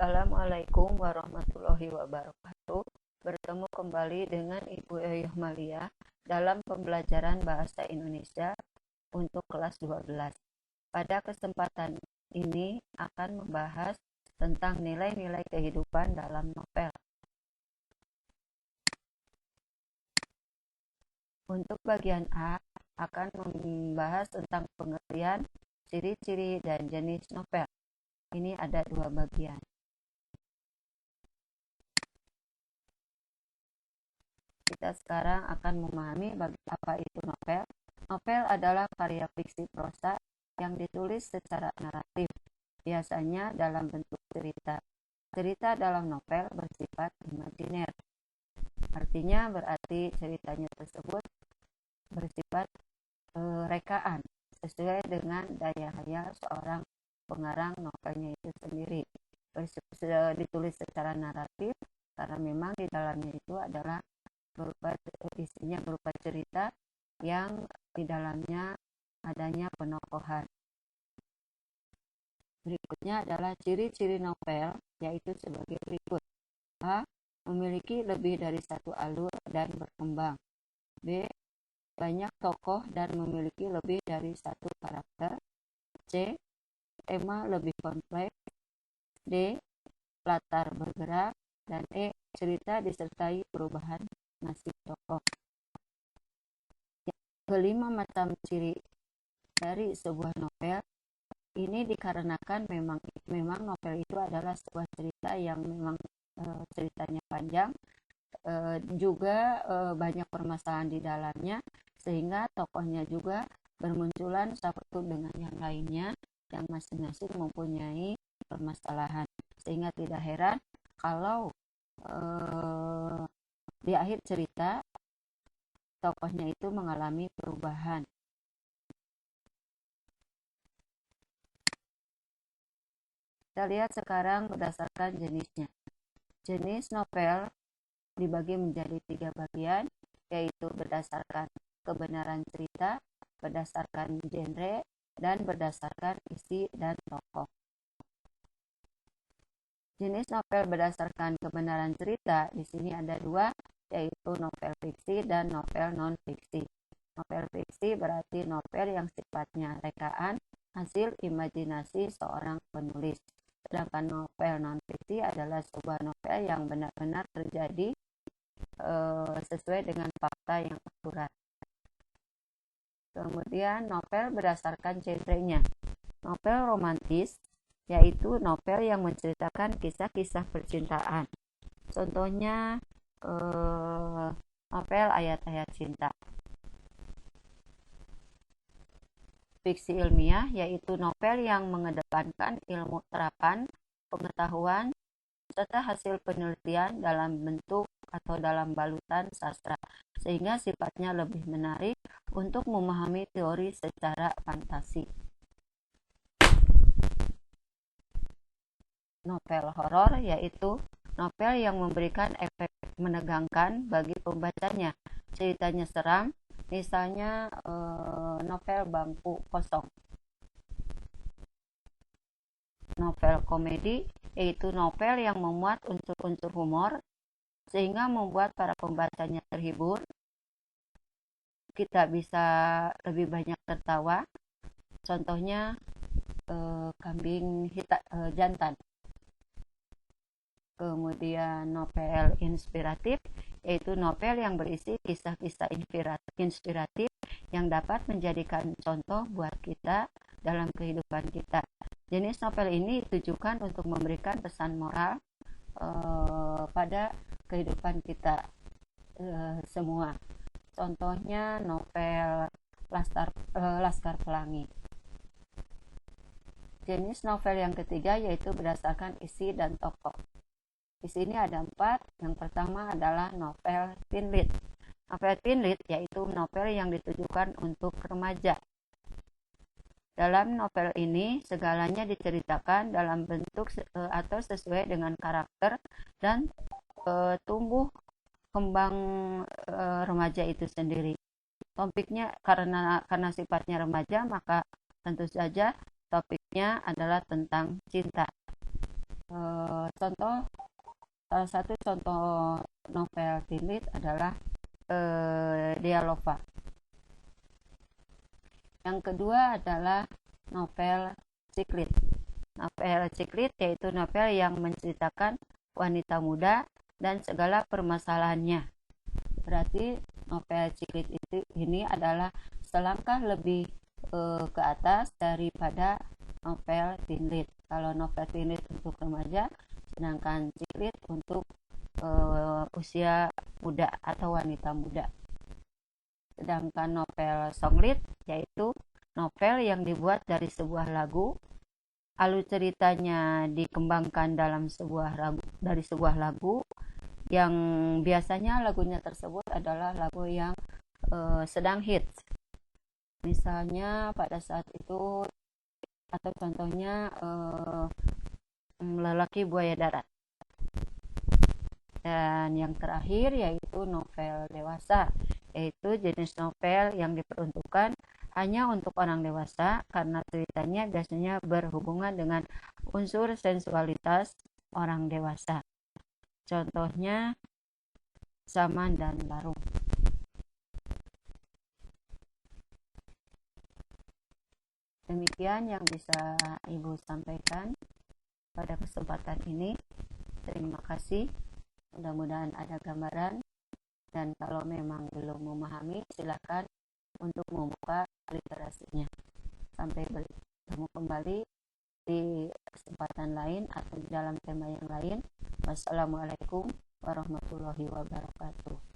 Assalamualaikum warahmatullahi wabarakatuh. Bertemu kembali dengan Ibu Yoyoh Malia dalam pembelajaran Bahasa Indonesia untuk kelas 12. Pada kesempatan ini akan membahas tentang nilai-nilai kehidupan dalam novel. Untuk bagian A akan membahas tentang pengertian, ciri-ciri, dan jenis novel. Ini ada dua bagian. Kita sekarang akan memahami apa itu novel. Novel adalah karya fiksi prosa yang ditulis secara naratif, biasanya dalam bentuk cerita. Cerita dalam novel bersifat imajiner. Artinya berarti ceritanya tersebut bersifat rekaan, sesuai dengan daya khayal seorang pengarang novelnya itu sendiri. Ditulis secara naratif karena memang di dalamnya itu adalah isinya berupa cerita yang di dalamnya adanya penokohan. Berikutnya adalah ciri-ciri novel, yaitu sebagai berikut. A. Memiliki lebih dari satu alur dan berkembang. B. Banyak tokoh dan memiliki lebih dari satu karakter. C. Tema lebih kompleks. D. Latar bergerak. Dan E. Cerita disertai perubahan nasib tokoh. Kelima macam ciri dari sebuah novel ini dikarenakan memang novel itu adalah sebuah cerita yang memang ceritanya panjang, juga banyak permasalahan di dalamnya, sehingga tokohnya juga bermunculan satu dengan yang lainnya yang masing-masing mempunyai permasalahan, sehingga tidak heran kalau di akhir cerita tokohnya itu mengalami perubahan. Kita lihat sekarang berdasarkan jenisnya. Jenis novel dibagi menjadi 3 bagian, yaitu berdasarkan kebenaran cerita, berdasarkan genre, dan berdasarkan isi dan tokoh. Jenis novel berdasarkan kebenaran cerita di sini ada 2, yaitu novel fiksi dan novel non-fiksi. Novel fiksi berarti novel yang sifatnya rekaan, hasil imajinasi seorang penulis. Sedangkan novel non-fiksi adalah sebuah novel yang benar-benar terjadi sesuai dengan fakta yang akurat. Kemudian novel berdasarkan genrenya. Novel romantis, yaitu novel yang menceritakan kisah-kisah percintaan. Contohnya novel Ayat-Ayat Cinta. Fiksi ilmiah, yaitu novel yang mengedepankan ilmu terapan, pengetahuan, serta hasil penelitian dalam bentuk atau dalam balutan sastra, sehingga sifatnya lebih menarik untuk memahami teori secara fantasi. Novel horor, yaitu novel yang memberikan efek menegangkan bagi pembacanya. Ceritanya seram, misalnya novel Bangku Kosong. Novel komedi, yaitu novel yang memuat unsur-unsur humor sehingga membuat para pembacanya terhibur. Kita bisa lebih banyak tertawa. Contohnya Kambing Jantan. Kemudian novel inspiratif, yaitu novel yang berisi kisah-kisah inspiratif yang dapat menjadikan contoh buat kita dalam kehidupan kita. Jenis novel ini ditujukan untuk memberikan pesan moral pada kehidupan kita semua. Contohnya novel Laskar Pelangi. Jenis novel yang ketiga yaitu berdasarkan isi dan tokoh. Di sini ada 4. Yang pertama adalah novel teen lead. Novel teen lead yaitu novel yang ditujukan untuk remaja. Dalam novel ini segalanya diceritakan dalam bentuk atau sesuai dengan karakter dan tumbuh kembang remaja itu sendiri. Topiknya karena sifatnya remaja, maka tentu saja topiknya adalah tentang cinta. Contoh, salah satu contoh novel teen lit adalah Dialova. Yang kedua adalah novel Ciklit. Novel Ciklit yaitu novel yang menceritakan wanita muda dan segala permasalahannya. Berarti novel Ciklit ini adalah selangkah lebih ke atas daripada novel teen lit. Kalau novel teen lit untuk remaja, sedangkan Ciklit untuk usia muda atau wanita muda. Sedangkan novel songlit yaitu novel yang dibuat dari sebuah lagu, alur ceritanya dikembangkan dari sebuah lagu yang biasanya lagunya tersebut adalah lagu yang sedang hits. Misalnya pada saat itu, atau contohnya Lelaki Buaya Darat. Dan yang terakhir yaitu novel dewasa, yaitu jenis novel yang diperuntukkan hanya untuk orang dewasa karena ceritanya biasanya berhubungan dengan unsur sensualitas orang dewasa. Contohnya Zaman dan Larung. Demikian yang bisa Ibu sampaikan pada kesempatan ini. Terima kasih. Mudah-mudahan ada gambaran, dan kalau memang belum memahami silakan untuk membuka literasinya. Sampai bertemu kembali di kesempatan lain atau dalam tema yang lain. Wassalamualaikum warahmatullahi wabarakatuh.